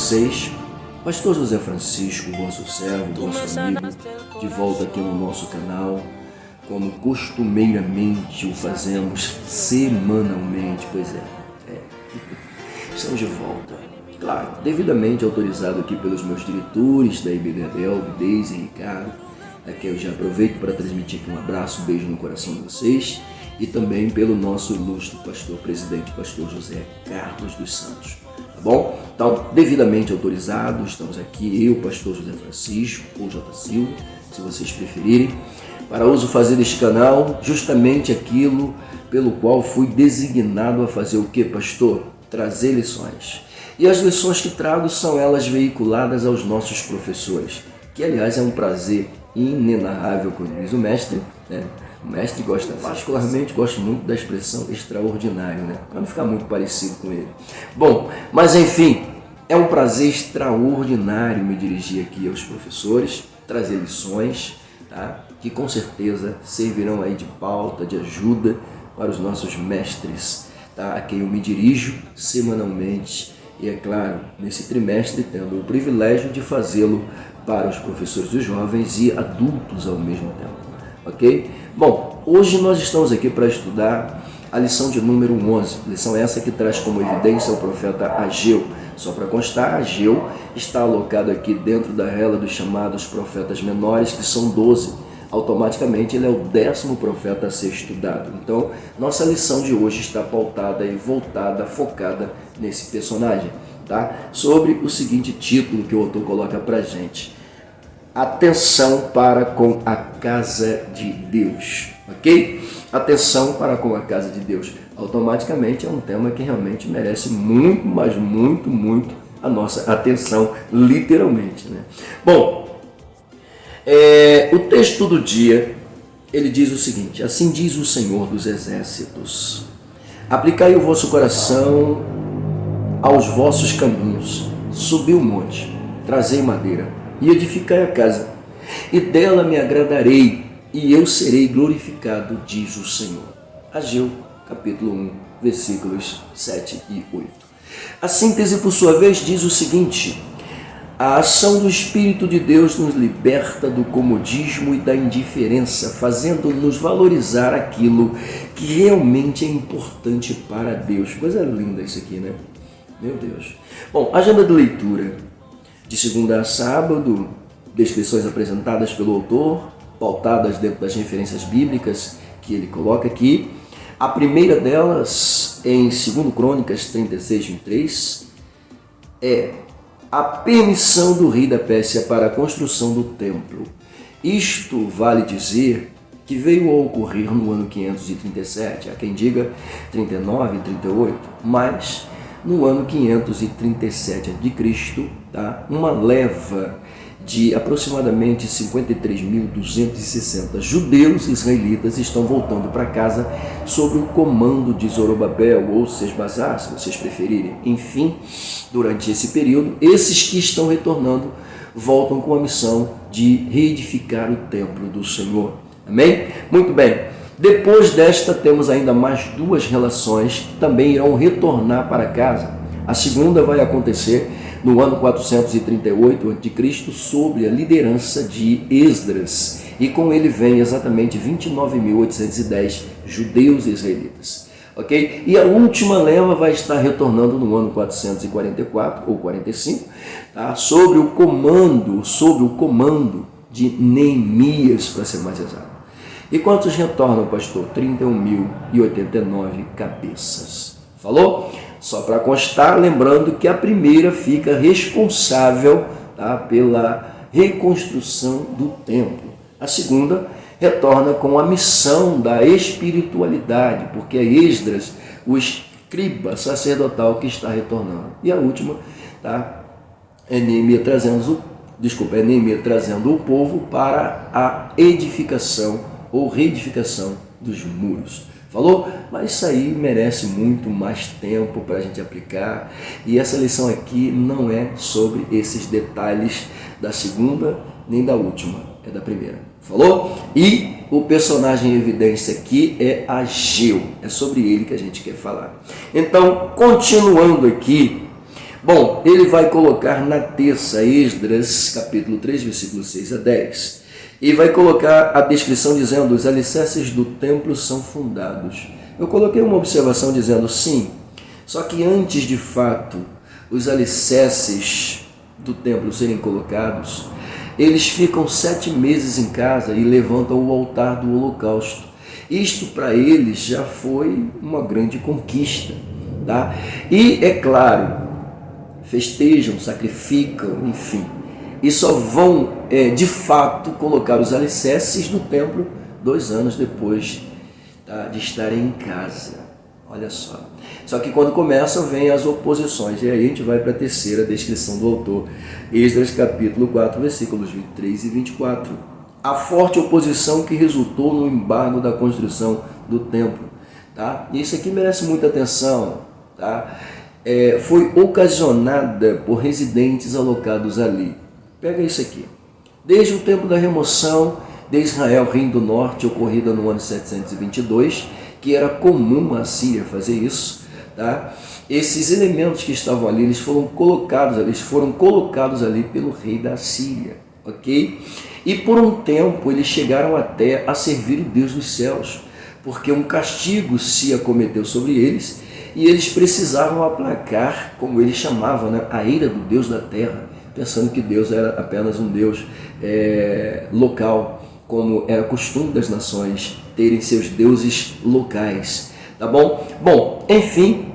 vocês? Pastor José Francisco, vosso servo, vosso amigo, de volta aqui no nosso canal, como costumeiramente o fazemos semanalmente. Pois é, estamos de volta. Claro, devidamente autorizado aqui pelos meus diretores da IBDL, Deise e Ricardo, aqui eu já aproveito para transmitir aqui um abraço, um beijo no coração de vocês, e também pelo nosso ilustre pastor presidente, pastor José Carlos dos Santos. Tá bom? Então, devidamente autorizado, estamos aqui, eu, pastor José Francisco, ou J. Silva, se vocês preferirem, para uso fazer deste canal justamente aquilo pelo qual fui designado a fazer o que, pastor? Trazer lições. E as lições que trago são elas veiculadas aos nossos professores, que aliás é um prazer inenarrável, como diz o mestre, né? O mestre gosta, particularmente gosto muito da expressão extraordinário, né? Para não ficar muito parecido com ele. Bom, mas enfim, é um prazer extraordinário me dirigir aqui aos professores, trazer lições, tá? Que com certeza servirão aí de pauta, de ajuda para os nossos mestres, tá? A quem eu me dirijo semanalmente e, é claro, nesse trimestre tendo o privilégio de fazê-lo para os professores dos jovens e adultos ao mesmo tempo. Ok? Bom, hoje nós estamos aqui para estudar a lição de número 11, lição essa que traz como evidência o profeta Ageu. Só para constar, Ageu está alocado aqui dentro da rela dos chamados profetas menores, que são 12. Automaticamente ele é o 10º profeta a ser estudado. Então, nossa lição de hoje está pautada e voltada, focada nesse personagem, tá? Sobre o seguinte título que o autor coloca para a gente: atenção para com a casa de Deus, ok? Atenção para com a casa de Deus. Automaticamente é um tema que realmente merece muito, mas muito a nossa atenção, literalmente, né? Bom, o texto do dia, ele diz o seguinte: assim diz o Senhor dos Exércitos, aplicai o vosso coração aos vossos caminhos, subi o monte, trazei madeira, e edificai a casa, e dela me agradarei, e eu serei glorificado, diz o Senhor. Ageu, capítulo 1, versículos 7 e 8. A síntese, por sua vez, diz o seguinte: a ação do Espírito de Deus nos liberta do comodismo e da indiferença, fazendo-nos valorizar aquilo que realmente é importante para Deus. Coisa linda isso aqui, né? Meu Deus. Bom, agenda de leitura de segunda a sábado, descrições apresentadas pelo autor, pautadas dentro das referências bíblicas que ele coloca aqui. A primeira delas, em 2 Crônicas 36:23, é a permissão do rei da Pérsia para a construção do templo. Isto vale dizer que veio a ocorrer no ano 537, há quem diga 39 e 38, mas no ano 537 a.C., tá? Uma leva de aproximadamente 53.260 judeus israelitas estão voltando para casa sob o comando de Zorobabel ou Sesbazar, se vocês preferirem. Enfim, durante esse período, esses que estão retornando voltam com a missão de reedificar o templo do Senhor. Amém? Muito bem. Depois desta, temos ainda mais duas relações que também irão retornar para casa. A segunda vai acontecer no ano 438 a.C., sob a liderança de Esdras, e com ele vem exatamente 29.810 judeus israelitas. Ok? E a última leva vai estar retornando no ano 444 ou 45, tá? Sob o comando de Neemias, para ser mais exato. E quantos retornam, pastor? 31.089 cabeças. Falou? Só para constar, lembrando que a primeira fica responsável, tá, pela reconstrução do templo. A segunda retorna com a missão da espiritualidade, porque é Esdras, o escriba sacerdotal, que está retornando. E a última, tá, é Neemias trazendo o povo para a edificação ou reedificação dos muros. Falou? Mas isso aí merece muito mais tempo para a gente aplicar. E essa lição aqui não é sobre esses detalhes da segunda nem da última, é da primeira. Falou? E o personagem em evidência aqui é Ageu. É sobre ele que a gente quer falar. Então, continuando aqui, Bom, ele vai colocar na terça, Esdras, capítulo 3, versículos 6 a 10. E vai colocar a descrição dizendo: os alicerces do templo são fundados. Eu coloquei uma observação dizendo sim, só que antes de fato os alicerces do templo serem colocados, eles ficam 7 meses em casa e levantam o altar do holocausto. Isto para eles já foi uma grande conquista, tá? E é claro, festejam, sacrificam, enfim, e só vão de fato colocar os alicerces do templo 2 anos depois, tá, de estarem em casa. Olha só. Só que quando começam, vem as oposições. E aí a gente vai para a terceira descrição do autor. Esdras capítulo 4, versículos 23 e 24. A forte oposição que resultou no embargo da construção do templo. Tá? E isso aqui merece muita atenção. Tá? Foi ocasionada por residentes alocados ali. Pega isso aqui. Desde o tempo da remoção de Israel, reino do norte, ocorrida no ano 722, que era comum a Síria fazer isso, tá? Esses elementos que estavam ali, eles foram colocados ali pelo rei da Síria, ok? E por um tempo eles chegaram até a servir o Deus dos céus, porque um castigo se acometeu sobre eles e eles precisavam aplacar, como eles chamavam, né, a ira do Deus da terra, pensando que Deus era apenas um Deus local, como era costume das nações terem seus deuses locais, tá bom? Bom, enfim,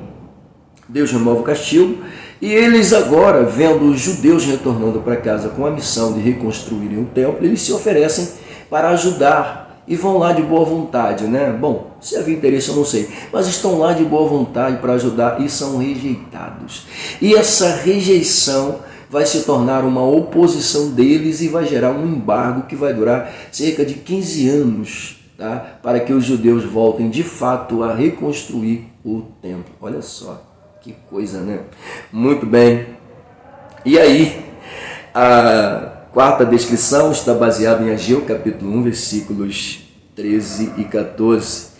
Deus remove o castigo e eles agora, vendo os judeus retornando para casa com a missão de reconstruírem o templo, eles se oferecem para ajudar e vão lá de boa vontade, né? Bom, se havia interesse eu não sei, mas estão lá de boa vontade para ajudar e são rejeitados. E essa rejeição vai se tornar uma oposição deles e vai gerar um embargo que vai durar cerca de 15 anos, tá? Para que os judeus voltem de fato a reconstruir o templo. Olha só, que coisa, né? Muito bem. E aí, a quarta descrição está baseada em Ageu, capítulo 1, versículos 13 e 14.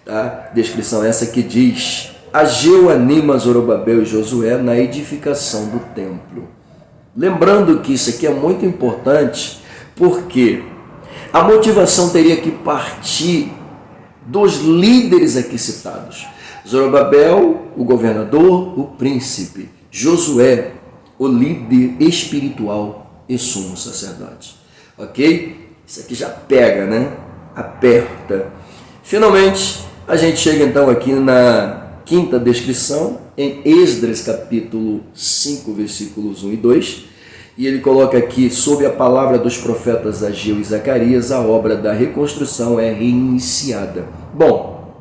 Tá? Descrição essa que diz: Ageu anima Zorobabel e Josué na edificação do templo. Lembrando que isso aqui é muito importante, porque a motivação teria que partir dos líderes aqui citados. Zorobabel, o governador, o príncipe. Josué, o líder espiritual e sumo sacerdote. Ok? Isso aqui já pega, né? Aperta. Finalmente, a gente chega então aqui na quinta descrição, em Esdras capítulo 5, versículos 1 e 2, e ele coloca aqui: sob a palavra dos profetas Ageu e Zacarias, a obra da reconstrução é reiniciada. Bom,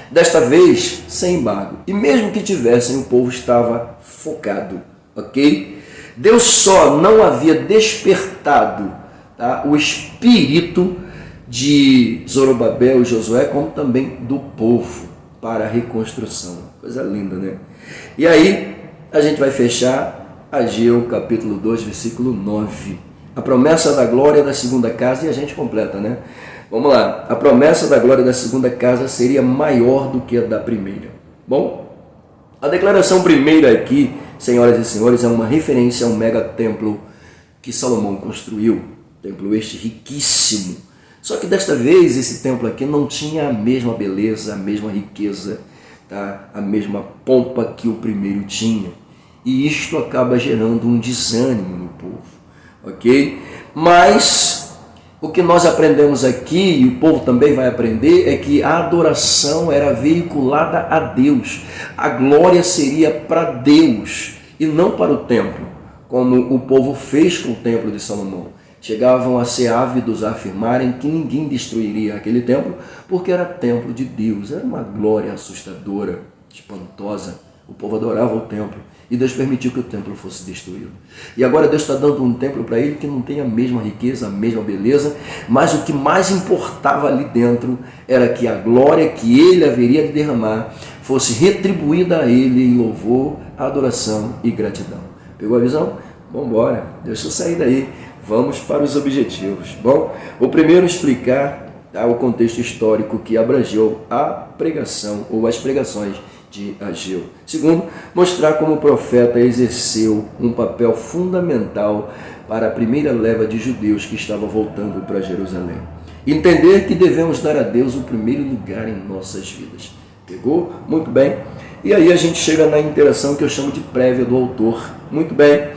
desta vez sem embargo, e mesmo que tivessem, o povo estava focado, ok? Deus só não havia despertado, tá, o espírito de Zorobabel e Josué, como também do povo, para a reconstrução. Coisa linda, né? E aí, a gente vai fechar Ageu, capítulo 2, versículo 9. A promessa da glória da segunda casa, e a gente completa, né? Vamos lá. A promessa da glória da segunda casa seria maior do que a da primeira. Bom, a declaração primeira aqui, senhoras e senhores, é uma referência a um mega templo que Salomão construiu. Templo este riquíssimo. Só que desta vez esse templo aqui não tinha a mesma beleza, a mesma riqueza, tá? A mesma pompa que o primeiro tinha. E isto acaba gerando um desânimo no povo, ok? Mas o que nós aprendemos aqui, e o povo também vai aprender, é que a adoração era veiculada a Deus. A glória seria para Deus e não para o templo, como o povo fez com o templo de Salomão. Chegavam a ser ávidos a afirmarem que ninguém destruiria aquele templo, porque era templo de Deus. Era uma glória assustadora, espantosa. O povo adorava o templo e Deus permitiu que o templo fosse destruído. E agora Deus está dando um templo para ele que não tem a mesma riqueza, a mesma beleza, mas o que mais importava ali dentro era que a glória que ele haveria de derramar fosse retribuída a ele em louvor, adoração e gratidão. Pegou a visão? Vamos embora, deixa eu sair daí. Vamos para os objetivos. Bom, vou primeiro explicar, tá, o contexto histórico que abrangeu a pregação ou as pregações de Ageu. Segundo, mostrar como o profeta exerceu um papel fundamental para a primeira leva de judeus que estava voltando para Jerusalém. Entender que devemos dar a Deus o primeiro lugar em nossas vidas. Pegou? Muito bem. E aí a gente chega na interação que eu chamo de prévia do autor. Muito bem.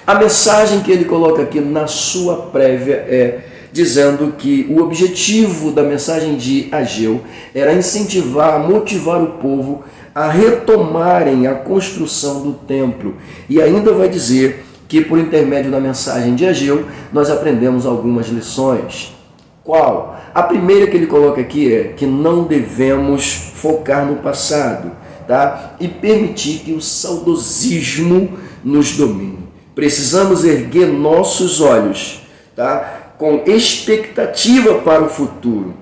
A mensagem que ele coloca aqui na sua prévia é dizendo que o objetivo da mensagem de Ageu era incentivar, motivar o povo a retomarem a construção do templo. E ainda vai dizer que por intermédio da mensagem de Ageu nós aprendemos algumas lições. Qual? A primeira que ele coloca aqui é que não devemos focar no passado, tá? E permitir que o saudosismo nos domine. Precisamos erguer nossos olhos, tá? Com expectativa para o futuro.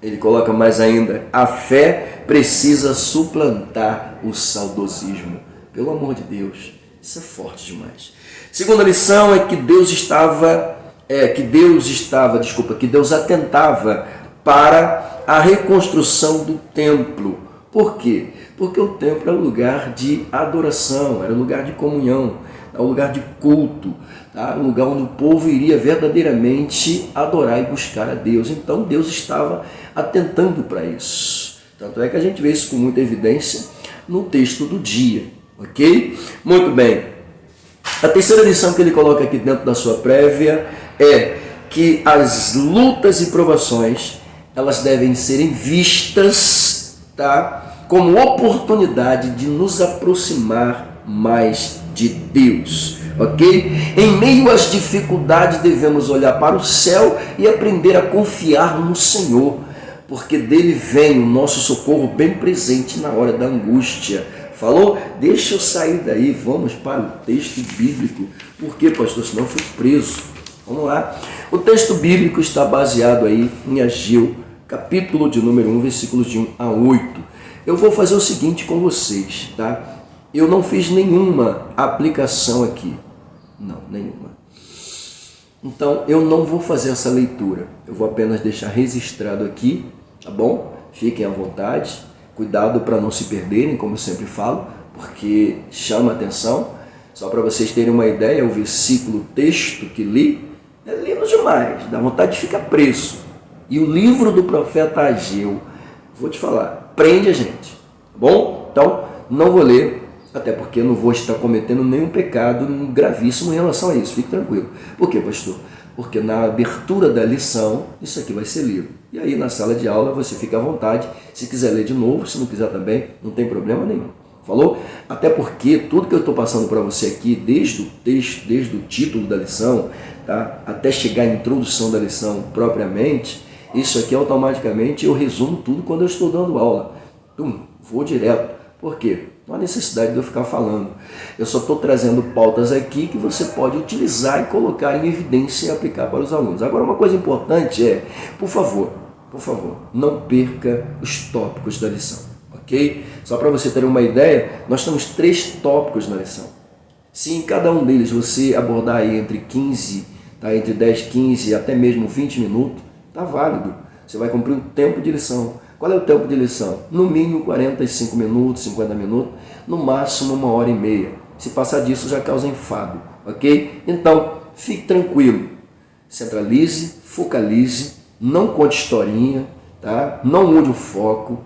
Ele coloca mais ainda, a fé precisa suplantar o saudosismo. Pelo amor de Deus, isso é forte demais. Segunda lição é que Deus atentava para a reconstrução do templo. Por quê? Porque o templo era um lugar de adoração, era um lugar de comunhão, era um lugar de culto, tá? Um lugar onde o povo iria verdadeiramente adorar e buscar a Deus. Então Deus estava atentando para isso. Tanto é que a gente vê isso com muita evidência no texto do dia, ok? Muito bem. A terceira lição que ele coloca aqui dentro da sua prévia é que as lutas e provações, elas devem serem vistas, tá? Como oportunidade de nos aproximar mais de Deus, ok? Em meio às dificuldades devemos olhar para o céu e aprender a confiar no Senhor, porque dele vem o nosso socorro bem presente na hora da angústia. Falou? Deixa eu sair daí, vamos para o texto bíblico. Por quê, pastor? Senão eu fico preso. Vamos lá. O texto bíblico está baseado aí em Ageu, capítulo de número 1, versículos de 1 a 8. Eu vou fazer o seguinte com vocês, tá? Eu não fiz nenhuma aplicação aqui. Não, nenhuma. Então, eu não vou fazer essa leitura. Eu vou apenas deixar registrado aqui, tá bom? Fiquem à vontade. Cuidado para não se perderem, como eu sempre falo, porque chama atenção. Só para vocês terem uma ideia, o versículo, o texto que li, é lindo demais, dá vontade de ficar preso. E o livro do profeta Ageu, vou te falar, prende a gente, tá bom? Então, não vou ler, até porque eu não vou estar cometendo nenhum pecado gravíssimo em relação a isso, fique tranquilo. Por quê, pastor? Porque na abertura da lição, isso aqui vai ser lido. E aí na sala de aula você fica à vontade, se quiser ler de novo, se não quiser também, não tem problema nenhum. Falou? Até porque tudo que eu estou passando para você aqui, desde o texto, desde o título da lição, tá? Até chegar à introdução da lição propriamente, isso aqui automaticamente eu resumo tudo quando eu estou dando aula. Vou direto. Por quê? Não há necessidade de eu ficar falando. Eu só estou trazendo pautas aqui que você pode utilizar e colocar em evidência e aplicar para os alunos. Agora, uma coisa importante é, por favor, não perca os tópicos da lição, ok? Só para você ter uma ideia, nós temos 3 tópicos na lição. Se em cada um deles você abordar aí entre 15, tá, entre 10, 15 e até mesmo 20 minutos, tá válido. Você vai cumprir um tempo de lição. Qual é o tempo de lição? No mínimo 45 minutos, 50 minutos, no máximo 1h30. Se passar disso já causa enfado, ok? Então, fique tranquilo, centralize, focalize, não conte historinha, tá? Não mude o foco,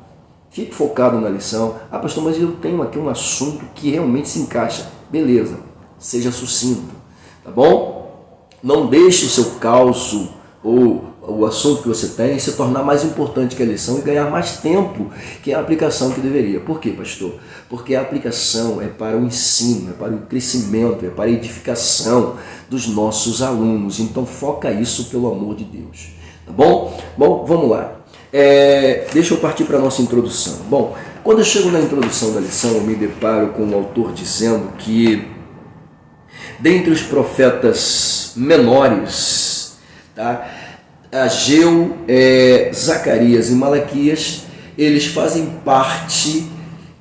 fique focado na lição. Ah, pastor, mas eu tenho aqui um assunto que realmente se encaixa. Beleza, seja sucinto, tá bom? Não deixe o seu caos ou o assunto que você tem se tornar mais importante que a lição e ganhar mais tempo que a aplicação que deveria. Por quê, pastor? Porque a aplicação é para o ensino, é para o crescimento, é para a edificação dos nossos alunos. Então foca isso, pelo amor de Deus. Tá bom? Bom, vamos lá. Deixa eu partir para a nossa introdução. Bom, quando eu chego na introdução da lição, eu me deparo com o autor dizendo que dentre os profetas menores, tá? Ageu, Zacarias e Malaquias, eles fazem parte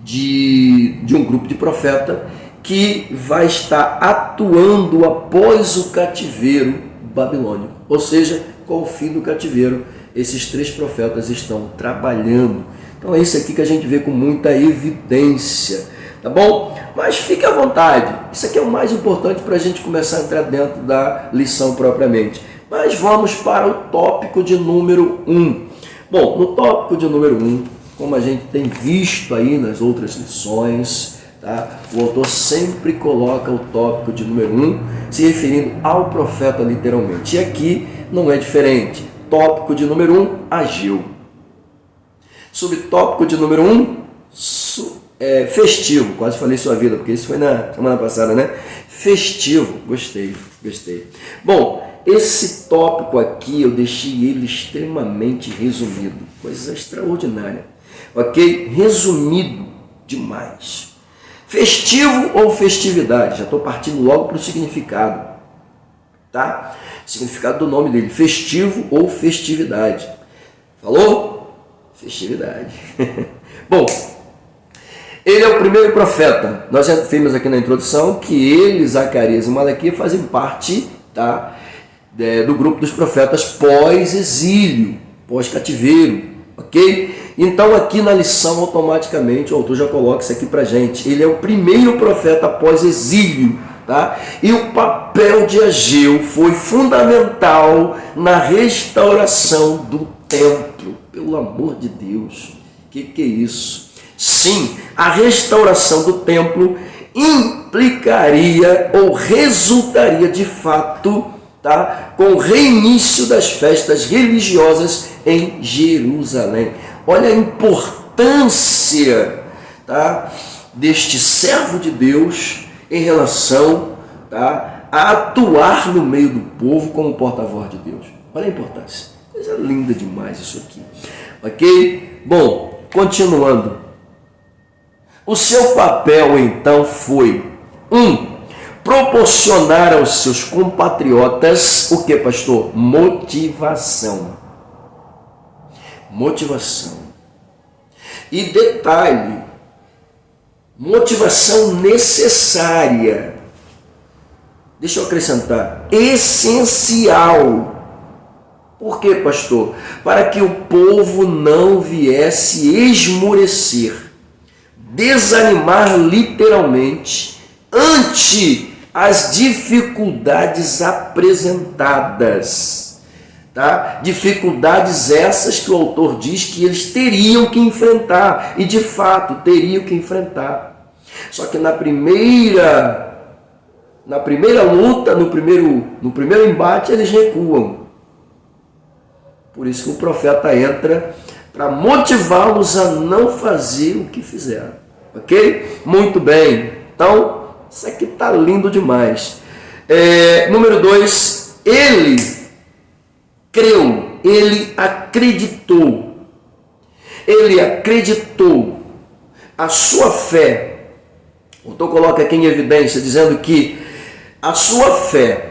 de um grupo de profeta que vai estar atuando após o cativeiro babilônico. Ou seja, com o fim do cativeiro, esses 3 profetas estão trabalhando, Então é isso aqui que a gente vê com muita evidência, tá bom? Mas fique à vontade, isso aqui é o mais importante para a gente começar a entrar dentro da lição propriamente. Mas vamos para o tópico de número 1. Bom, no tópico de número 1, como a gente tem visto aí nas outras lições, tá? O autor sempre coloca o tópico de número 1 se referindo ao profeta literalmente. E aqui não é diferente. Tópico de número 1, Ageu. Subtópico de número 1, festivo. Quase falei sua vida, porque isso foi na semana passada, né? Festivo. Gostei. Bom, esse tópico aqui eu deixei ele extremamente resumido. Coisa extraordinária. Ok? Resumido demais. Festivo ou festividade? Já estou partindo logo para o significado. Tá? Significado do nome dele. Festivo ou festividade. Falou? Festividade. Bom, ele é o primeiro profeta. Nós já vimos aqui na introdução que ele, Zacarias e Malaquias fazem parte, tá, do grupo dos profetas pós-exílio, pós-cativeiro, ok? Então aqui na lição automaticamente o autor já coloca isso aqui pra gente. Ele é o primeiro profeta pós-exílio, tá? E o papel de Ageu foi fundamental na restauração do templo. Pelo amor de Deus, que é isso? Sim, a restauração do templo implicaria ou resultaria de fato, tá, com o reinício das festas religiosas em Jerusalém. Olha a importância, tá, deste servo de Deus em relação, tá, a atuar no meio do povo como porta-voz de Deus. Olha a importância. Coisa linda demais isso aqui. Ok? Bom, continuando. O seu papel então foi proporcionar aos seus compatriotas o que, pastor? Motivação. E detalhe, motivação necessária. Deixa eu acrescentar, essencial. Por quê, pastor? Para que o povo não viesse esmorecer, desanimar literalmente ante as dificuldades apresentadas, tá? Dificuldades essas que o autor diz que eles teriam que enfrentar, e de fato teriam que enfrentar. Só que na primeira luta, no primeiro embate, eles recuam. Por isso que o profeta entra para motivá-los a não fazer o que fizeram. Ok? Muito bem. Então, isso aqui está lindo demais. Número 2, ele creu, ele acreditou. Ele acreditou. A sua fé, o autor coloca aqui em evidência, dizendo que a sua fé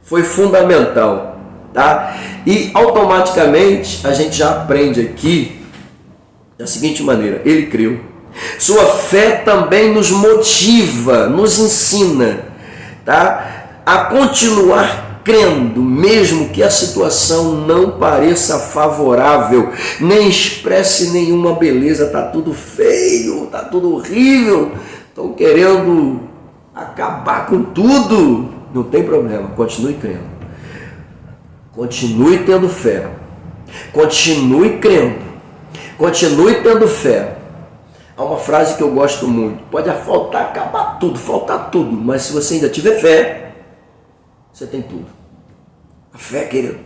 foi fundamental. Tá? E automaticamente a gente já aprende aqui da seguinte maneira: ele creu. Sua fé também nos motiva, nos ensina, tá, a continuar crendo, mesmo que a situação não pareça favorável, nem expresse nenhuma beleza. Tá tudo feio, tá tudo horrível, estão querendo acabar com tudo. Não tem problema, continue crendo. Continue tendo fé, continue crendo, continue tendo fé. Há uma frase que eu gosto muito: pode faltar tudo, mas se você ainda tiver fé, você tem tudo. A fé, querido.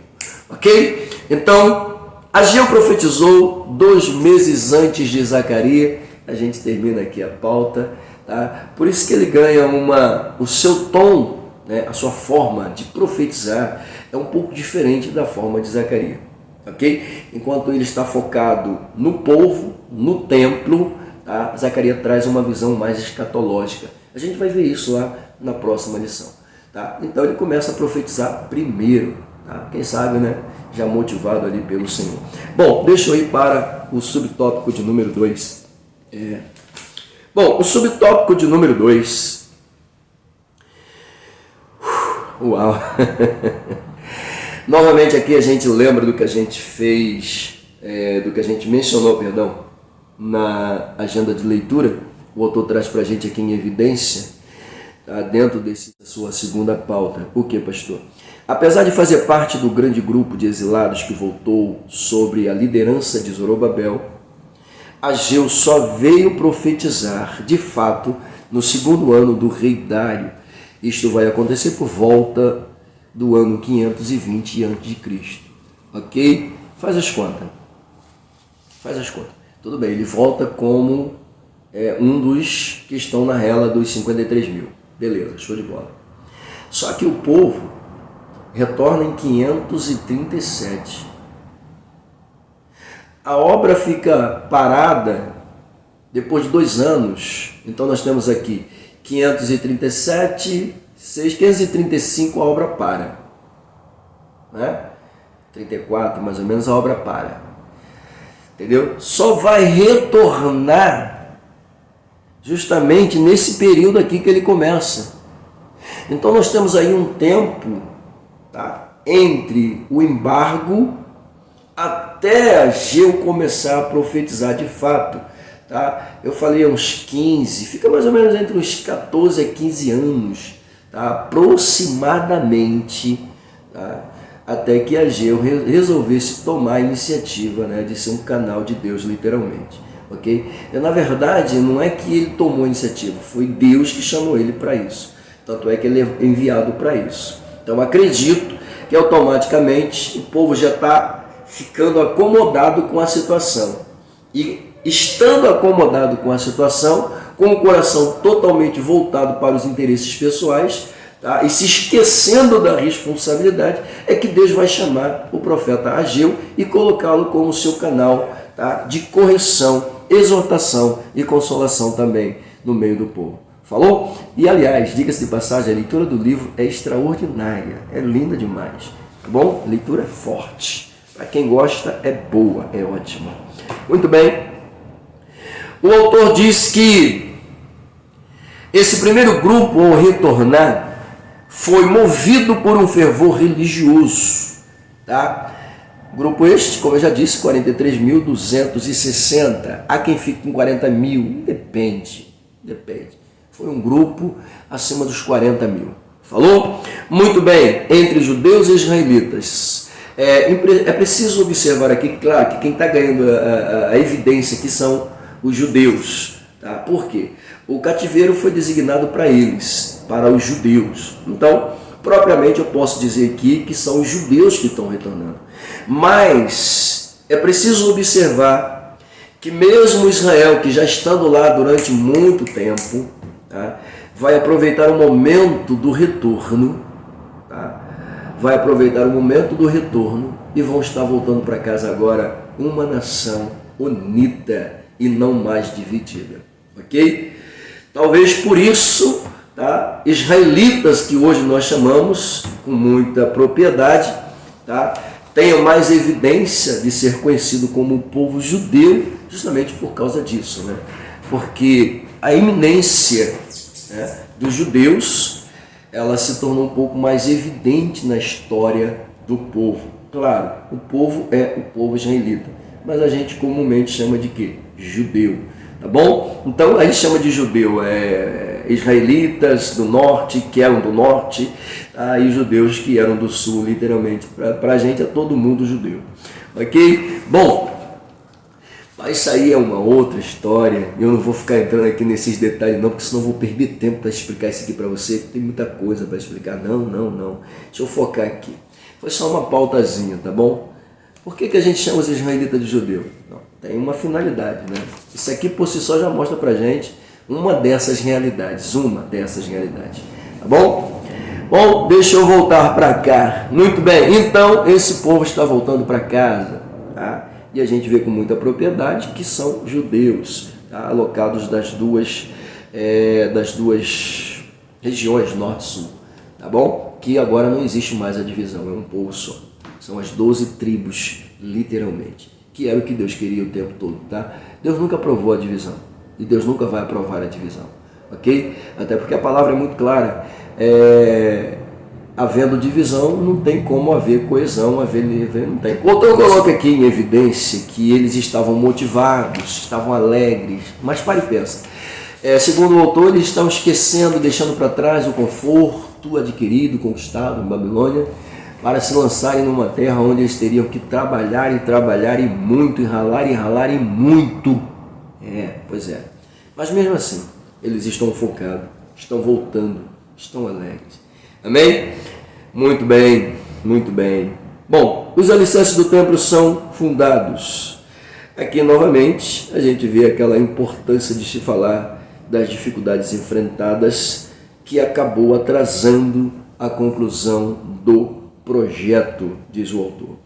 Ok? Então, Ageu profetizou 2 meses antes de Zacarias. A gente termina aqui a pauta, tá? Por isso que ele ganha o seu tom, né, a sua forma de profetizar é um pouco diferente da forma de Zacarias, ok? Enquanto ele está focado no povo, no templo, tá? Zacarias traz uma visão mais escatológica. A gente vai ver isso lá na próxima lição, tá? Então ele começa a profetizar primeiro, tá? Quem sabe, né? Já motivado ali pelo Senhor. Bom, deixa eu ir para o subtópico de número 2. Bom, o subtópico de número 2. Uau! Novamente aqui a gente lembra do que a gente fez, do que a gente mencionou, perdão, na agenda de leitura, o autor traz para a gente aqui em evidência, tá, dentro da sua segunda pauta. O que, pastor? Apesar de fazer parte do grande grupo de exilados que voltou sobre a liderança de Zorobabel, Ageu só veio profetizar, de fato, no segundo ano do rei Dário. Isto vai acontecer por volta do ano 520 a.C. Ok? Faz as contas. Faz as contas. Tudo bem, ele volta como um dos que estão na rela dos 53 mil. Beleza, show de bola. Só que o povo retorna em 537. A obra fica parada depois de 2 anos. Então nós temos aqui 537, 535 a obra para. Né? 34 mais ou menos a obra para. Entendeu? Só vai retornar justamente nesse período aqui que ele começa. Então nós temos aí um tempo, tá, entre o embargo até Ageu começar a profetizar de fato. Tá? Eu falei uns 15, fica mais ou menos entre uns 14 a 15 anos, tá? Aproximadamente, tá? Até que Ageu resolvesse tomar a iniciativa, né, de ser um canal de Deus, literalmente. Okay? E, na verdade, não é que ele tomou a iniciativa, foi Deus que chamou ele para isso. Tanto é que ele é enviado para isso. Então acredito que automaticamente o povo já está ficando acomodado com a situação. E estando acomodado com a situação, com o coração totalmente voltado para os interesses pessoais, tá, e se esquecendo da responsabilidade, é que Deus vai chamar o profeta Ageu e colocá-lo como seu canal, tá, de correção, exortação e consolação também no meio do povo. Falou? E aliás, diga-se de passagem, a leitura do livro é extraordinária, é linda demais. Tá bom? A leitura é forte. Para quem gosta, é boa, é ótima. Muito bem. O autor diz que esse primeiro grupo, ao retornar, foi movido por um fervor religioso. Tá? Grupo este, como eu já disse, 43.260. Há quem fique com 40 mil, depende. Foi um grupo acima dos 40 mil. Falou? Muito bem, entre judeus e israelitas. É preciso observar aqui, claro, que quem está ganhando a evidência aqui são os judeus. Tá? Por quê? O cativeiro foi designado para eles, para os judeus. Então, propriamente eu posso dizer aqui que são os judeus que estão retornando. Mas é preciso observar que mesmo Israel, que já estando lá durante muito tempo, tá, vai aproveitar o momento do retorno, tá? Vai aproveitar o momento do retorno e vão estar voltando para casa agora uma nação unida e não mais dividida, ok? Talvez por isso, tá, israelitas, que hoje nós chamamos com muita propriedade, tá, tenham mais evidência de ser conhecido como o povo judeu, justamente por causa disso, né? Porque a eminência, né, dos judeus, ela se tornou um pouco mais evidente na história do povo. Claro, o povo é o povo israelita, mas a gente comumente chama de quê? Judeu, tá bom? Então aí chama de judeu israelitas do norte, que eram do norte, tá? E judeus que eram do sul, literalmente. Para a gente é todo mundo judeu, ok? Bom, mas isso aí é uma outra história. Eu não vou ficar entrando aqui nesses detalhes não, porque senão eu vou perder tempo para explicar isso aqui para você. Tem muita coisa para explicar. Não. Deixa eu focar aqui. Foi só uma pautazinha, tá bom? Por que a gente chama os israelitas de judeu? Não, tem uma finalidade, né? Isso aqui por si só já mostra pra gente uma dessas realidades. Tá bom? Bom, deixa eu voltar para cá. Muito bem, então esse povo está voltando para casa, tá? E a gente vê com muita propriedade que são judeus, tá? Alocados das duas regiões, norte e sul, tá bom? Que agora não existe mais a divisão, é um povo só. São as 12 tribos, literalmente, que era o que Deus queria o tempo todo, tá? Deus nunca aprovou a divisão, e Deus nunca vai aprovar a divisão, ok? Até porque a palavra é muito clara. havendo divisão, não tem como haver coesão, não tem. O autor coloca aqui em evidência que eles estavam motivados, estavam alegres, mas pare e pensa. Segundo o autor, eles estão esquecendo, deixando para trás o conforto adquirido, conquistado em Babilônia, para se lançarem numa terra onde eles teriam que trabalhar e muito, e ralar e muito. Pois é. Mas mesmo assim, eles estão focados, estão voltando, estão alegres. Amém? Muito bem, muito bem. Bom, os alicerces do templo são fundados. Aqui, novamente, a gente vê aquela importância de se falar das dificuldades enfrentadas que acabou atrasando a conclusão do projeto, diz o autor.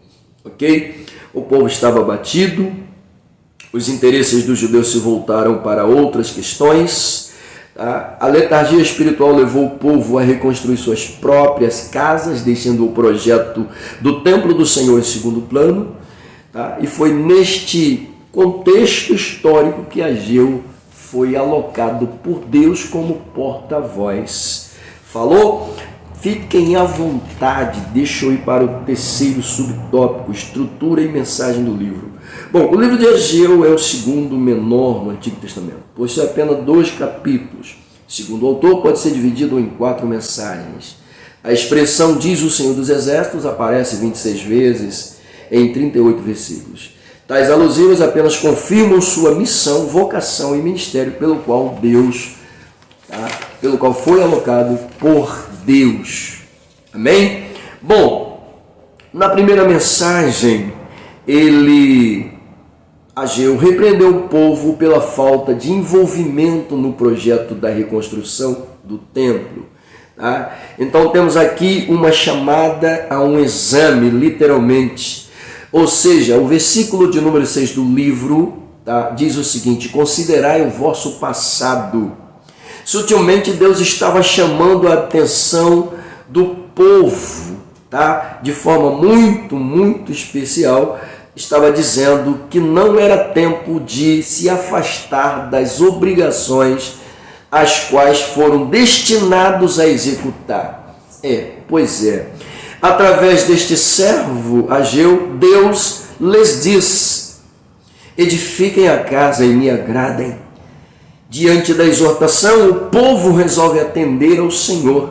Ok? O povo estava abatido, os interesses dos judeus se voltaram para outras questões. A letargia espiritual levou o povo a reconstruir suas próprias casas, deixando o projeto do templo do Senhor em segundo plano. E foi neste contexto histórico que Ageu foi alocado por Deus como porta-voz. Falou? Fiquem à vontade, deixa eu ir para o terceiro subtópico, estrutura e mensagem do livro. Bom, o livro de Ageu é o segundo menor no Antigo Testamento, possui apenas 2 capítulos. Segundo o autor, pode ser dividido em 4 mensagens. A expressão diz o Senhor dos Exércitos aparece 26 vezes em 38 versículos. Tais alusivos apenas confirmam sua missão, vocação e ministério pelo qual foi alocado por Deus. Amém? Bom, na primeira mensagem, Ageu repreendeu o povo pela falta de envolvimento no projeto da reconstrução do templo. Então temos aqui uma chamada a um exame, literalmente. Ou seja, o versículo de número 6 do livro diz o seguinte: considerai o vosso passado. Sutilmente Deus estava chamando a atenção do povo, de forma muito, muito especial. Estava dizendo que não era tempo de se afastar das obrigações as quais foram destinados a executar. Pois é. Através deste servo Ageu, Deus lhes diz: edifiquem a casa e me agradem. Diante da exortação, o povo resolve atender ao Senhor.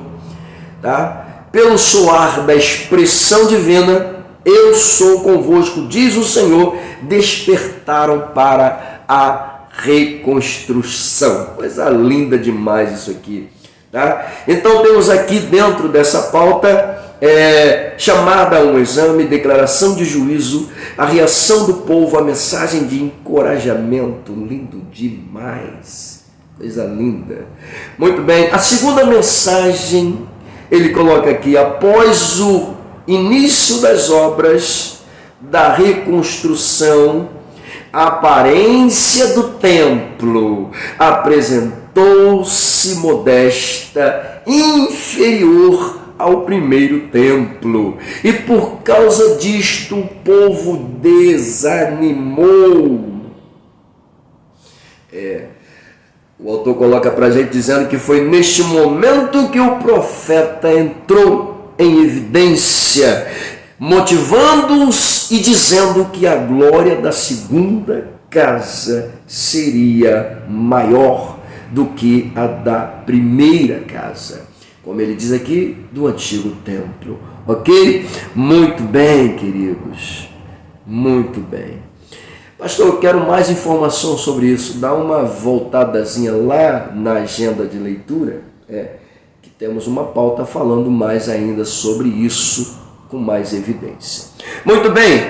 Pelo soar da expressão divina, eu sou convosco, diz o Senhor, despertaram para a reconstrução. Coisa linda demais isso aqui. Então temos aqui dentro dessa pauta chamada a um exame, declaração de juízo, a reação do povo, a mensagem de encorajamento. Lindo demais. Coisa linda. Muito bem. A segunda mensagem, ele coloca aqui: após o início das obras da reconstrução, a aparência do templo apresentou-se modesta, inferior ao primeiro templo, e por causa disto o povo desanimou. O autor coloca para a gente dizendo que foi neste momento que o profeta entrou em evidência, motivando-os e dizendo que a glória da segunda casa seria maior do que a da primeira casa, como ele diz aqui, do antigo templo. Ok? Muito bem, queridos, muito bem. Pastor, eu quero mais informação sobre isso. Dá uma voltadazinha lá na agenda de leitura, que temos uma pauta falando mais ainda sobre isso, com mais evidência. Muito bem,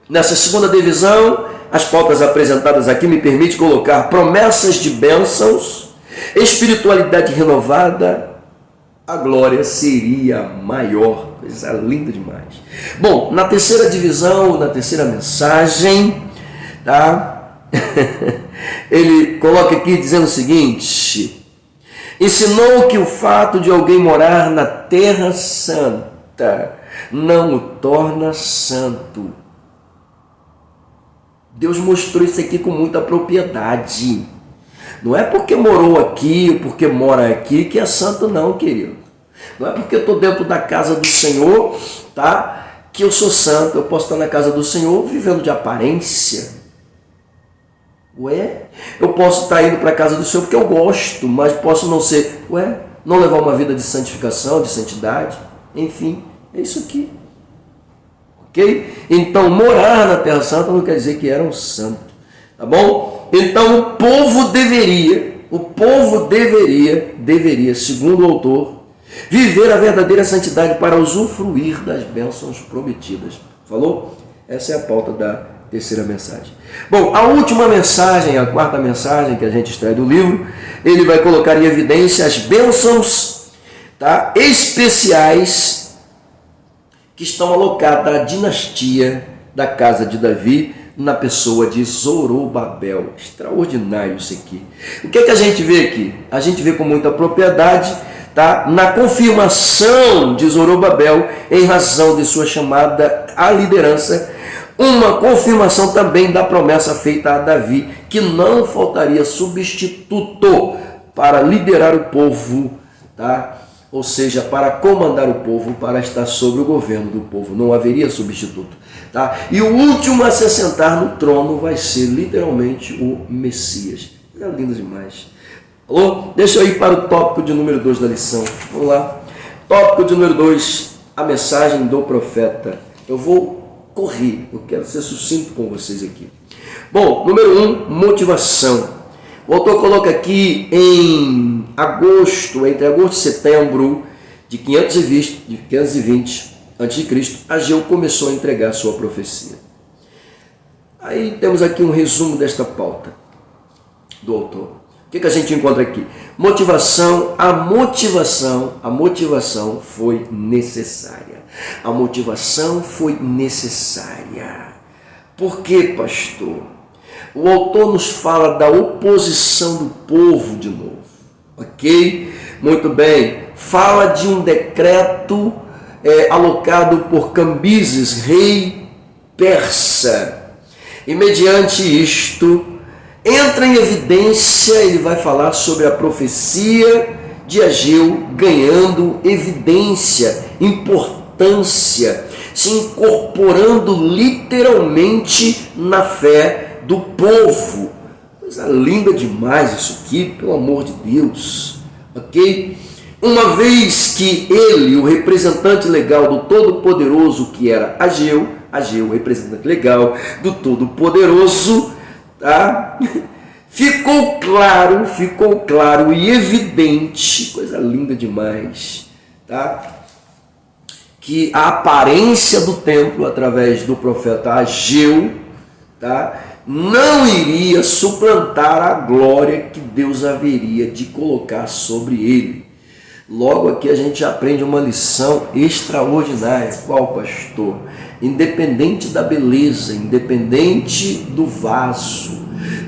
nessa segunda divisão, as pautas apresentadas aqui me permitem colocar promessas de bênçãos, espiritualidade renovada, a glória seria maior. Coisa linda demais. Bom, na terceira divisão, na terceira mensagem, ele coloca aqui dizendo o seguinte: ensinou que o fato de alguém morar na terra santa não o torna santo. Deus mostrou isso aqui com muita propriedade. Não é porque morou aqui, porque mora aqui, que é santo não, querido. Não é porque eu estou dentro da casa do Senhor, tá, que eu sou santo. Eu posso estar na casa do Senhor vivendo de aparência. Ué? Eu posso estar indo para a casa do Senhor porque eu gosto, mas posso não ser. Ué? Não levar uma vida de santificação, de santidade. Enfim, é isso aqui. Ok? Então, morar na Terra Santa não quer dizer que era um santo. Tá bom? Então, o povo deveria, segundo o autor, viver a verdadeira santidade para usufruir das bênçãos prometidas. Falou? Essa é a pauta da terceira mensagem. Bom, a última mensagem, a quarta mensagem que a gente extrai do livro, ele vai colocar em evidência as bênçãos, tá, especiais que estão alocadas à dinastia da casa de Davi na pessoa de Zorobabel. Extraordinário isso aqui. O que é que a gente vê aqui? A gente vê com muita propriedade, tá, na confirmação de Zorobabel em razão de sua chamada à liderança, uma confirmação também da promessa feita a Davi, que não faltaria substituto para liderar o povo, tá? Ou seja, para comandar o povo, para estar sobre o governo do povo. Não haveria substituto, tá? E o último a se assentar no trono vai ser literalmente o Messias. É lindo demais. Alô? Deixa eu ir para o tópico de número 2 da lição. Vamos lá. Tópico de número 2, a mensagem do profeta. Eu vou correr, eu quero ser sucinto com vocês aqui. Bom, número 1, motivação. O autor coloca aqui em agosto, entre agosto e setembro de 520 a.C., Ageu começou a entregar sua profecia. Aí temos aqui um resumo desta pauta do autor. O que a gente encontra aqui? Motivação, a motivação foi necessária. A motivação foi necessária. Por quê, pastor? O autor nos fala da oposição do povo de novo. Ok? Muito bem. Fala de um decreto alocado por Cambises, rei persa. E mediante isto, entra em evidência, ele vai falar sobre a profecia de Ageu ganhando evidência, importância, se incorporando literalmente na fé do povo. Coisa linda demais isso aqui, pelo amor de Deus. Ok? Uma vez que ele, o representante legal do Todo-Poderoso, que era Ageu, o representante legal do Todo-Poderoso, tá? Ficou claro e evidente, coisa linda demais, tá? Que a aparência do templo, através do profeta Ageu, tá, não iria suplantar a glória que Deus haveria de colocar sobre ele. Logo aqui a gente aprende uma lição extraordinária. Qual, pastor? Independente da beleza, independente do vaso,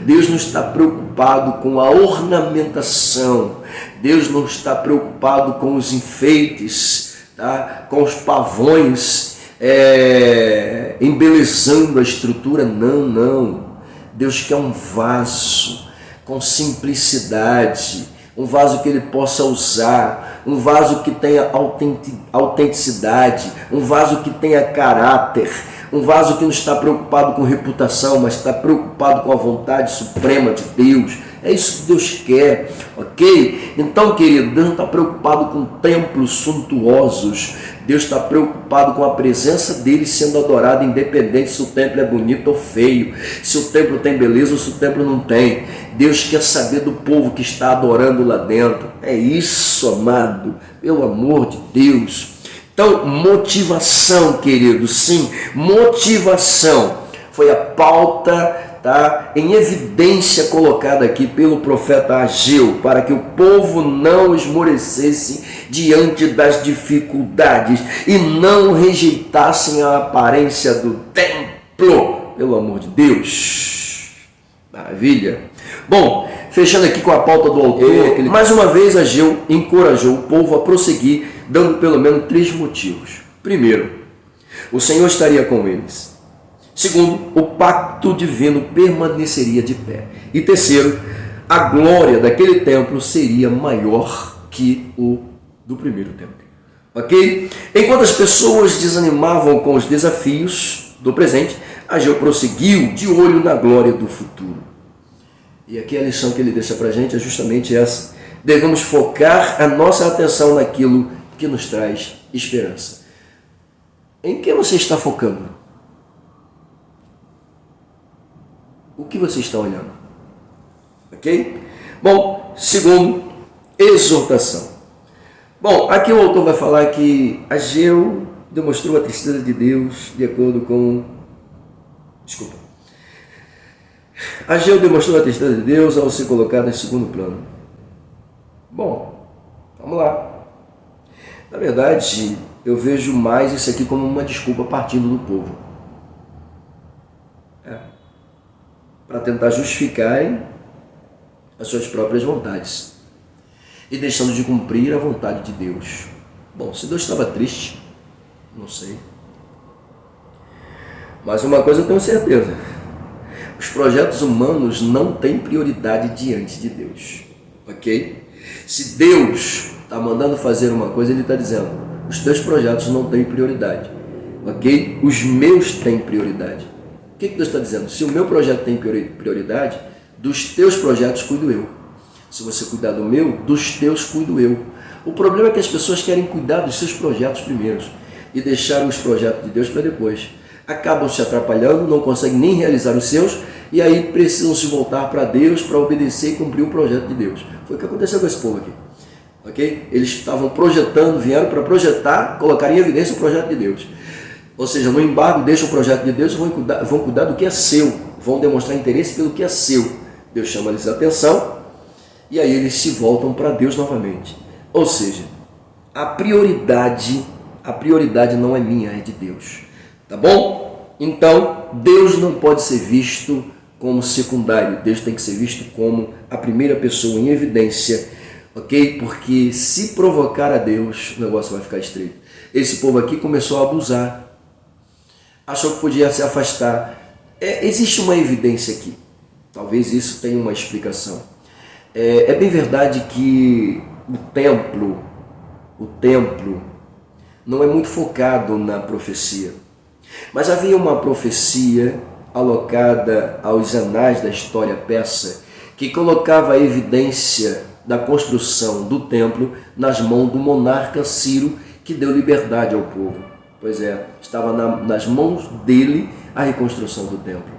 Deus não está preocupado com a ornamentação, Deus não está preocupado com os enfeites, tá? Com os pavões embelezando a estrutura. Não. Deus quer um vaso com simplicidade, um vaso que ele possa usar, um vaso que tenha autenticidade, um vaso que tenha caráter, um vaso que não está preocupado com reputação, mas está preocupado com a vontade suprema de Deus. É isso que Deus quer, ok? Então, querido, Deus não está preocupado com templos suntuosos. Deus está preocupado com a presença dele sendo adorada, independente se o templo é bonito ou feio, se o templo tem beleza ou se o templo não tem. Deus quer saber do povo que está adorando lá dentro. É isso, amado, pelo amor de Deus. Então, motivação, querido, sim, motivação foi a pauta, tá, em evidência colocada aqui pelo profeta Ageu, para que o povo não esmorecesse diante das dificuldades e não rejeitassem a aparência do templo, pelo amor de Deus. Maravilha. Bom, fechando aqui com a pauta do autor, mais uma vez Ageu encorajou o povo a prosseguir, dando pelo menos 3 motivos. Primeiro, o Senhor estaria com eles. Segundo, o pacto divino permaneceria de pé. E terceiro, a glória daquele templo seria maior que o do primeiro templo. Ok? Enquanto as pessoas desanimavam com os desafios do presente, Ageu prosseguiu de olho na glória do futuro. E aqui a lição que ele deixa para a gente é justamente essa. Devemos focar a nossa atenção naquilo que nos traz esperança. Em que você está focando? O que você está olhando? Ok? Bom, segundo, exortação. Bom, aqui o autor vai falar que Ageu demonstrou a tristeza de Deus de acordo com... Ageu demonstrou a tristeza de Deus ao ser colocado em segundo plano. Bom, vamos lá. Na verdade, eu vejo mais isso aqui como uma desculpa partindo do povo. Para tentar justificarem as suas próprias vontades e deixando de cumprir a vontade de Deus. Bom, se Deus estava triste, não sei. Mas uma coisa eu tenho certeza: os projetos humanos não têm prioridade diante de Deus. Ok? Se Deus está mandando fazer uma coisa, Ele está dizendo: os teus projetos não têm prioridade. Ok? Os meus têm prioridade. O que Deus está dizendo? Se o meu projeto tem prioridade, dos teus projetos cuido eu. Se você cuidar do meu, dos teus cuido eu. O problema é que as pessoas querem cuidar dos seus projetos primeiros e deixar os projetos de Deus para depois. Acabam se atrapalhando, não conseguem nem realizar os seus e aí precisam se voltar para Deus para obedecer e cumprir o projeto de Deus. Foi o que aconteceu com esse povo aqui. Ok? Eles estavam projetando, vieram para projetar, colocar em evidência o projeto de Deus. Ou seja, no embargo deixam o projeto de Deus e vão cuidar do que é seu, vão demonstrar interesse pelo que é seu. Deus chama-lhes a atenção e aí eles se voltam para Deus novamente. Ou seja, a prioridade não é minha, é de Deus. Tá bom? Então, Deus não pode ser visto como secundário, Deus tem que ser visto como a primeira pessoa em evidência, ok? Porque se provocar a Deus, o negócio vai ficar estreito. Esse povo aqui começou a abusar, achou que podia se afastar. Existe uma evidência aqui, talvez isso tenha uma explicação. É bem verdade que o templo não é muito focado na profecia, mas havia uma profecia alocada aos anais da história persa que colocava a evidência da construção do templo nas mãos do monarca Ciro, que deu liberdade ao povo. Pois é, estava nas mãos dele a reconstrução do templo.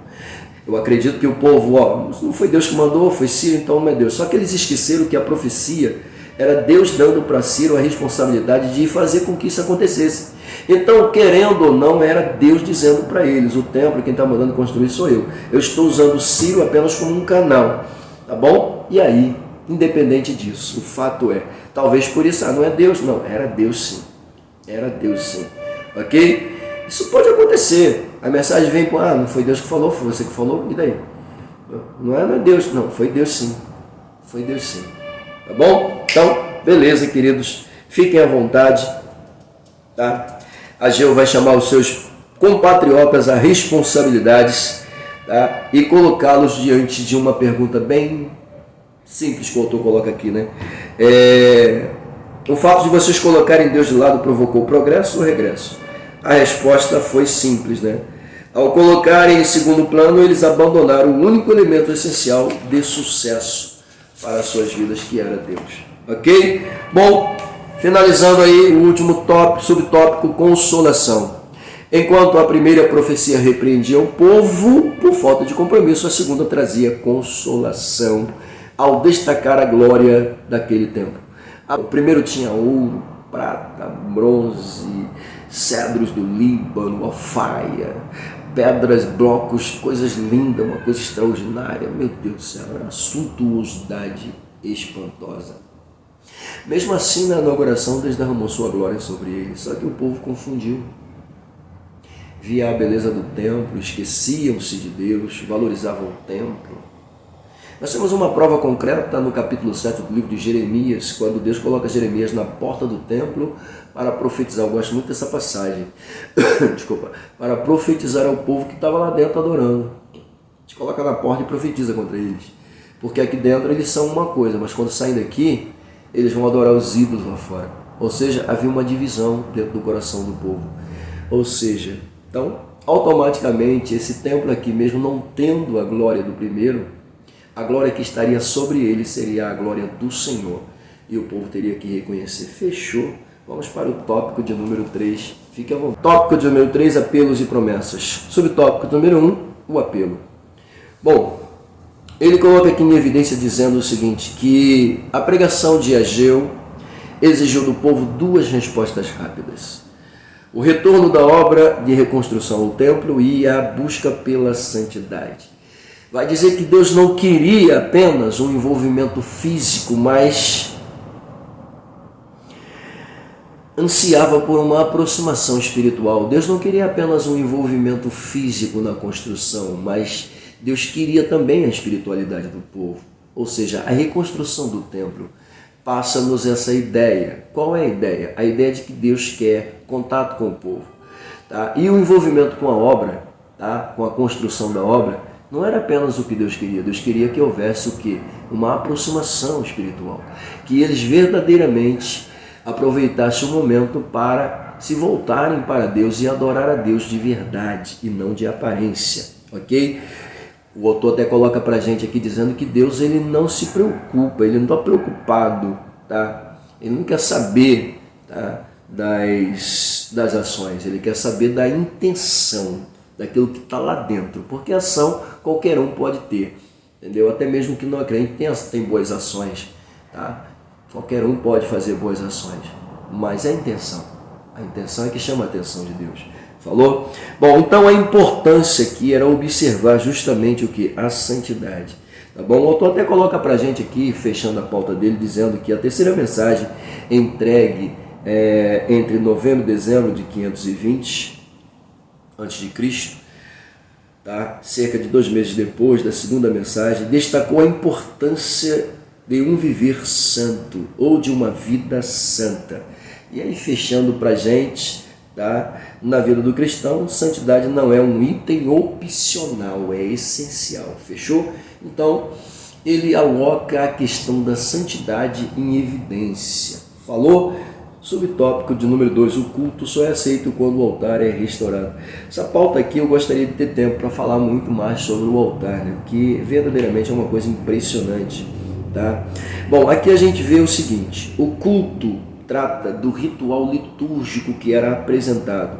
Eu acredito que o povo, não foi Deus que mandou, foi Ciro, então não é Deus. Só que eles esqueceram que a profecia era Deus dando para Ciro a responsabilidade de fazer com que isso acontecesse. Então, querendo ou não, era Deus dizendo para eles: o templo, quem está mandando construir sou eu. Eu estou usando Ciro apenas como um canal, tá bom? E aí, independente disso, o fato é, talvez por isso, não é Deus, não, era Deus sim. Era Deus sim. Ok? Isso pode acontecer. A mensagem vem com: não foi Deus que falou, foi você que falou, e daí? Não é Deus, não, foi Deus sim. Foi Deus sim. Tá bom? Então, beleza, queridos. Fiquem à vontade. Tá? Ageu vai chamar os seus compatriotas a responsabilidades, tá? E colocá-los diante de uma pergunta bem simples que o autor coloca aqui, né? O fato de vocês colocarem Deus de lado provocou progresso ou regresso? A resposta foi simples, né? Ao colocarem em segundo plano, eles abandonaram o único elemento essencial de sucesso para as suas vidas, que era Deus. Ok? Bom, finalizando aí o último subtópico, consolação. Enquanto a primeira profecia repreendia o povo por falta de compromisso, a segunda trazia consolação ao destacar a glória daquele tempo. O primeiro tinha ouro, prata, bronze, cedros do Líbano, alfaia, pedras, blocos, coisas lindas, uma coisa extraordinária. Meu Deus do céu, era uma suntuosidade espantosa. Mesmo assim, na inauguração, Deus derramou sua glória sobre eles, só que o povo confundiu. Via a beleza do templo, esqueciam-se de Deus, valorizavam o templo. Nós temos uma prova concreta no capítulo 7 do livro de Jeremias, quando Deus coloca Jeremias na porta do templo para profetizar. Eu gosto muito dessa passagem. Desculpa. Para profetizar ao povo que estava lá dentro adorando. Te coloca na porta e profetiza contra eles. Porque aqui dentro eles são uma coisa, mas quando saem daqui, eles vão adorar os ídolos lá fora. Ou seja, havia uma divisão dentro do coração do povo. Ou seja, então, automaticamente, esse templo aqui, mesmo não tendo a glória do primeiro, a glória que estaria sobre ele seria a glória do Senhor. E o povo teria que reconhecer. Fechou? Vamos para o tópico de número 3. Fique à vontade. Tópico de número 3, apelos e promessas. Subtópico número 1, o apelo. Bom, ele coloca aqui em evidência dizendo o seguinte, que a pregação de Ageu exigiu do povo duas respostas rápidas. O retorno da obra de reconstrução do templo e a busca pela santidade. Vai dizer que Deus não queria apenas um envolvimento físico, mas ansiava por uma aproximação espiritual. Deus não queria apenas um envolvimento físico na construção, mas Deus queria também a espiritualidade do povo. Ou seja, a reconstrução do templo passa-nos essa ideia. Qual é a ideia? A ideia de que Deus quer contato com o povo. Tá? E o envolvimento com a obra, tá? Com a construção da obra, não era apenas o que Deus queria. Deus queria que houvesse o quê? Uma aproximação espiritual. Que eles verdadeiramente aproveitassem o momento para se voltarem para Deus e adorar a Deus de verdade e não de aparência. Ok? O autor até coloca para a gente aqui dizendo que Deus ele não se preocupa, ele não está preocupado, tá? Ele não quer saber, tá? das ações, ele quer saber da intenção, daquilo que está lá dentro, porque ação qualquer um pode ter, entendeu? Até mesmo que não acredite tem boas ações, tá? Qualquer um pode fazer boas ações, mas a intenção é que chama a atenção de Deus. Falou? Bom, então a importância aqui era observar justamente o que? A santidade. Tá bom? O autor até coloca pra gente aqui, fechando a pauta dele, dizendo que a terceira mensagem entregue entre novembro e dezembro de 520 a.C., tá? Cerca de 2 meses depois da segunda mensagem, destacou a importância de um viver santo ou de uma vida santa. E aí fechando pra gente, tá? Na vida do cristão, santidade não é um item opcional, é essencial. Fechou? Então, ele aloca a questão da santidade em evidência. Falou? Subtópico de número 2, o culto só é aceito quando o altar é restaurado. Essa pauta aqui eu gostaria de ter tempo para falar muito mais sobre o altar, né? Que verdadeiramente é uma coisa impressionante, tá? Bom, aqui a gente vê o seguinte, o culto trata do ritual litúrgico que era apresentado.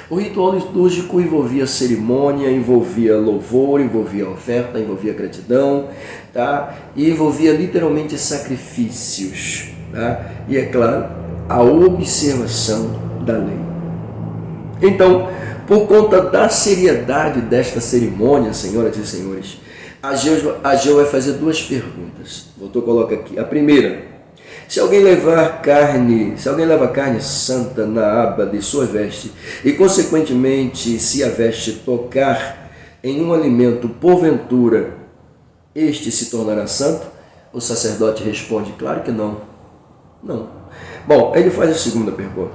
O ritual litúrgico envolvia cerimônia, envolvia louvor, envolvia oferta, envolvia gratidão, tá? E envolvia literalmente sacrifícios, tá? E é claro, a observação da lei. Então, por conta da seriedade desta cerimônia, senhoras e senhores, Ageu vai fazer duas perguntas. O autor coloca aqui. A primeira: se alguém leva carne santa na aba de sua veste, e consequentemente se a veste tocar em um alimento, porventura, este se tornará santo? O sacerdote responde, claro que não. Não. Bom, ele faz a segunda pergunta.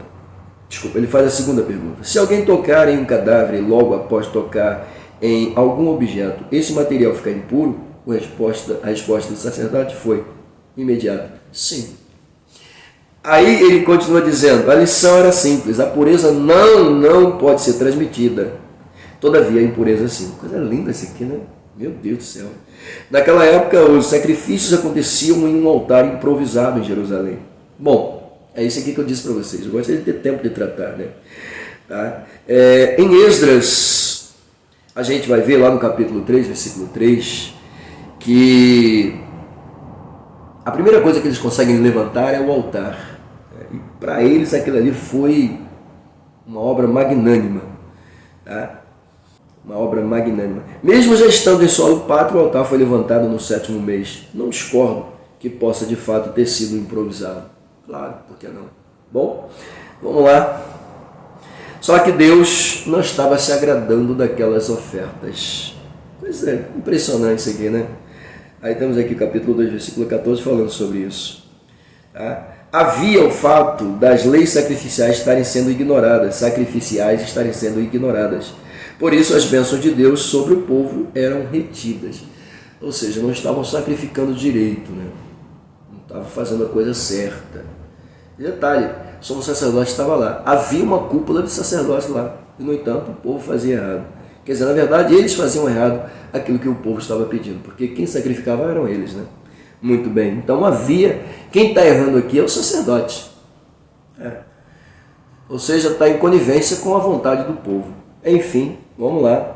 Se alguém tocar em um cadáver e logo após tocar em algum objeto, esse material ficar impuro? A resposta do sacerdote foi imediata, sim. Aí ele continua dizendo, a lição era simples, a pureza não pode ser transmitida, todavia a impureza sim. Coisa linda isso aqui, né? Meu Deus do céu. Naquela época os sacrifícios aconteciam em um altar improvisado em Jerusalém. Bom, é isso aqui que eu disse para vocês, eu gostaria de ter tempo de tratar, né? Tá? Em Esdras, a gente vai ver lá no capítulo 3, versículo 3, que a primeira coisa que eles conseguem levantar é o altar. E para eles aquilo ali foi uma obra magnânima. Tá? Uma obra magnânima. Mesmo já estando em solo pátrio, o altar foi levantado no 7º mês. Não discordo que possa de fato ter sido improvisado. Claro, por que não? Bom, vamos lá. Só que Deus não estava se agradando daquelas ofertas. Pois é, impressionante isso aqui, né? Aí temos aqui o capítulo 2, versículo 14, falando sobre isso. Tá? Havia o fato das leis sacrificiais estarem sendo ignoradas. Por isso as bênçãos de Deus sobre o povo eram retidas. Ou seja, não estavam sacrificando direito, né? Não estavam fazendo a coisa certa. Detalhe, o sumo sacerdote estava lá. Havia uma cúpula de sacerdotes lá. E, no entanto, o povo fazia errado. Quer dizer, na verdade, eles faziam errado aquilo que o povo estava pedindo. Porque quem sacrificava eram eles, né? Muito bem. Então havia... Quem está errando aqui é o sacerdote. Ou seja, está em conivência com a vontade do povo. Enfim, vamos lá.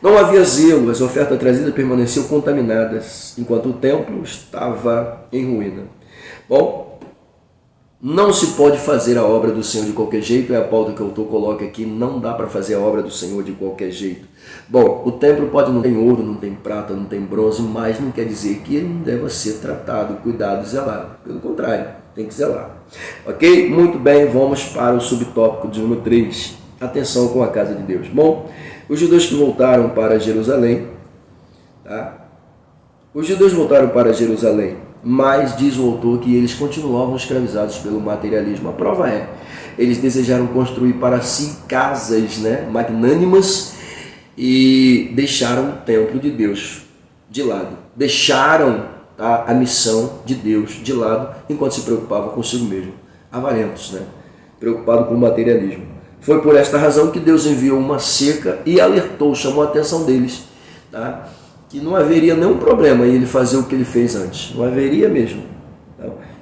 Não havia zelo, as ofertas trazidas permaneciam contaminadas, enquanto o templo estava em ruína. Bom, não se pode fazer a obra do Senhor de qualquer jeito, é a pauta que o autor coloca aqui, não dá para fazer a obra do Senhor de qualquer jeito. Bom, o templo pode não ter ouro, não tem prata, não tem bronze, mas não quer dizer que ele não deva ser tratado, cuidado, zelado. Pelo contrário, tem que zelar. Ok? Muito bem, vamos para o subtópico de número 3. Atenção com a casa de Deus. Bom, os judeus que voltaram para Jerusalém, tá? Os judeus voltaram para Jerusalém, mas diz o autor que eles continuavam escravizados pelo materialismo. A prova é, eles desejaram construir para si casas, né, magnânimas e deixaram o templo de Deus de lado. Deixaram, tá, a missão de Deus de lado enquanto se preocupavam consigo mesmo. Avarentos, né? Preocupado com o materialismo. Foi por esta razão que Deus enviou uma seca e alertou, chamou a atenção deles, tá? Que não haveria nenhum problema em ele fazer o que ele fez antes. Não haveria mesmo.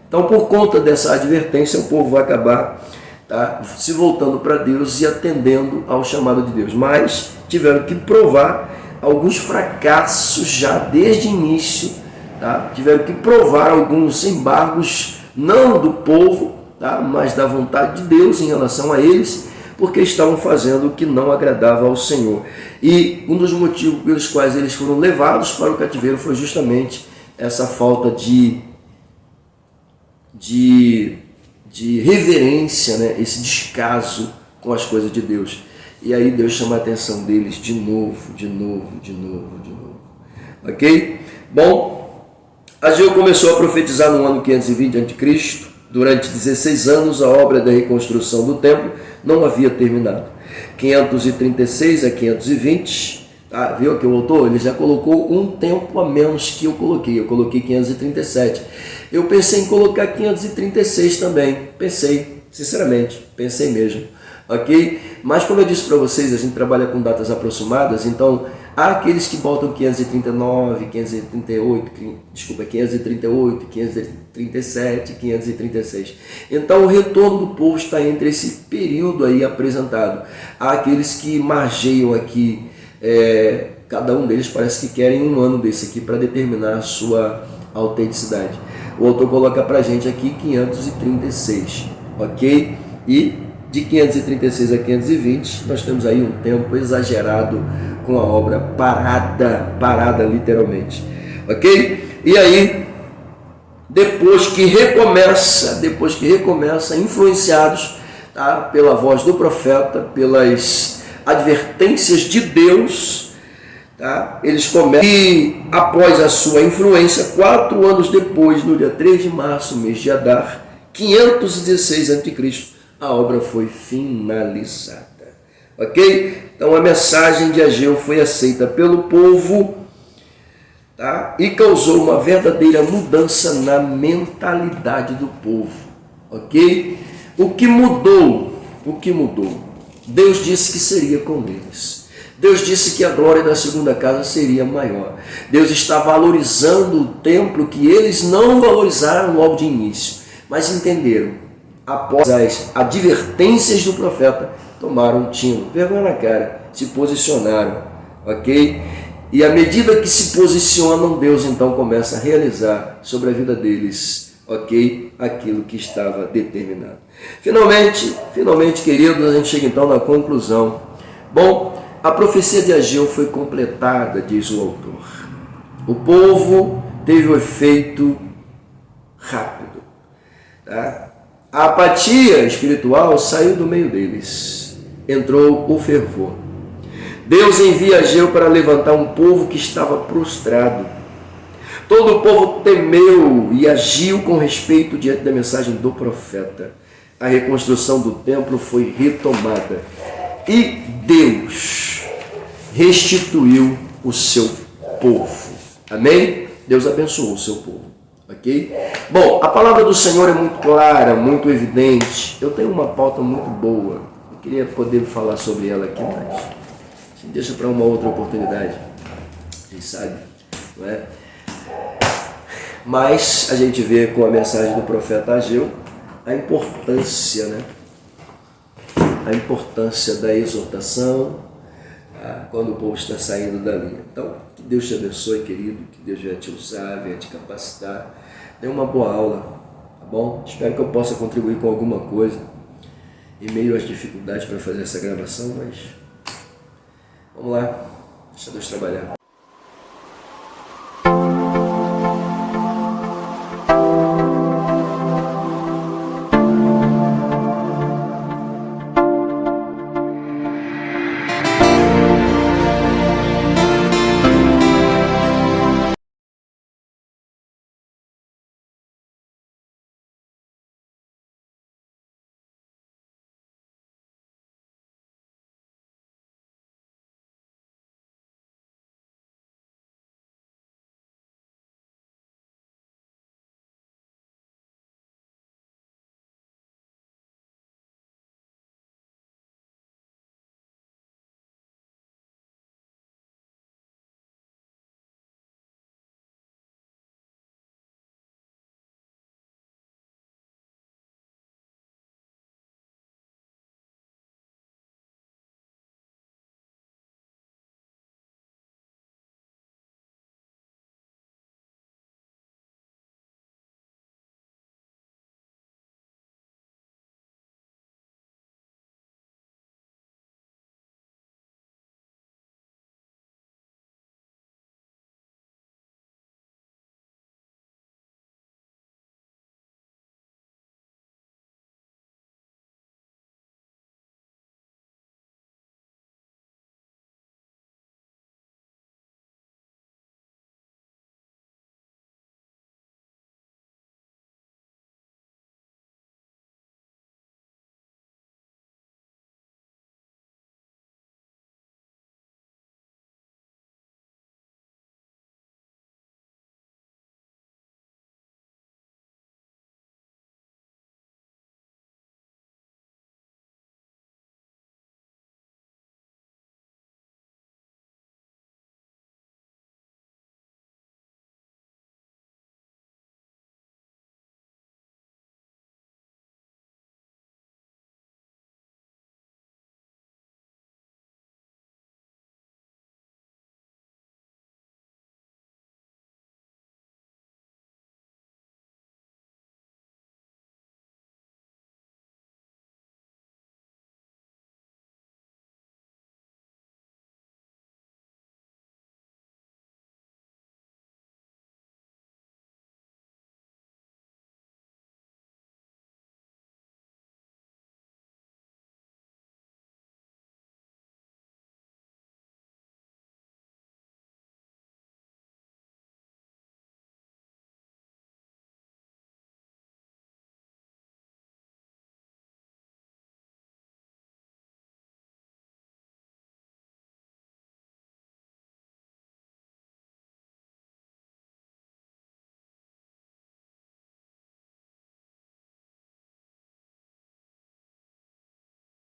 Então, por conta dessa advertência, o povo vai acabar, tá, se voltando para Deus e atendendo ao chamado de Deus. Mas tiveram que provar alguns fracassos já desde o início. Tá? Tiveram que provar alguns embargos, não do povo, tá, mas da vontade de Deus em relação a eles, porque estavam fazendo o que não agradava ao Senhor. E um dos motivos pelos quais eles foram levados para o cativeiro foi justamente essa falta de reverência, né? Esse descaso com as coisas de Deus. E aí Deus chama a atenção deles de novo. Ok? Bom, Ageu começou a profetizar no ano 520 a.C., Durante 16 anos, a obra da reconstrução do templo não havia terminado. 536 a 520, tá? Viu que o autor ele já colocou um tempo a menos que eu coloquei 537. Eu pensei em colocar 536 também, sinceramente, pensei mesmo. Ok? Mas como eu disse para vocês, a gente trabalha com datas aproximadas, então há aqueles que botam 539, 538, 537, 536. Então o retorno do povo está entre esse período aí apresentado. Há aqueles que margeiam aqui, cada um deles parece que querem um ano desse aqui para determinar a sua autenticidade. O autor coloca para a gente aqui 536, ok? E de 536 a 520, nós temos aí um tempo exagerado com a obra parada literalmente, ok? E aí, depois que recomeça, influenciados, tá, pela voz do profeta, pelas advertências de Deus, tá, eles começam, e após a sua influência, 4 anos depois, no dia 3 de março, mês de Adar, 516 a.C., a obra foi finalizada. Ok? Então a mensagem de Ageu foi aceita pelo povo, tá? E causou uma verdadeira mudança na mentalidade do povo. Ok? O que mudou? Deus disse que seria com eles. Deus disse que a glória da segunda casa seria maior. Deus está valorizando o templo que eles não valorizaram logo de início, mas entenderam. Após as advertências do profeta, tomaram um tino, vergonha na cara, se posicionaram, ok? E à medida que se posicionam, Deus então começa a realizar sobre a vida deles, ok? Aquilo que estava determinado. Finalmente, queridos, a gente chega então na conclusão. Bom, a profecia de Ageu foi completada, diz o autor. O povo teve o efeito rápido, tá? A apatia espiritual saiu do meio deles. Entrou o fervor. Deus envia Ageu para levantar um povo que estava prostrado. Todo o povo temeu e agiu com respeito diante da mensagem do profeta. A reconstrução do templo foi retomada. E Deus restituiu o seu povo. Amém? Deus abençoou o seu povo. Ok? Bom, a palavra do Senhor é muito clara, muito evidente. Eu tenho uma pauta muito boa. Eu queria poder falar sobre ela aqui, mas deixa para uma outra oportunidade. Quem sabe, não é? Mas a gente vê com a mensagem do profeta Ageu a importância, né? A importância da exortação quando o povo está saindo da linha. Então, que Deus te abençoe, querido, que Deus venha te usar, venha te capacitar. Dê uma boa aula, tá bom? Espero que eu possa contribuir com alguma coisa em meio às dificuldades para fazer essa gravação, mas vamos lá, deixa Deus trabalhar.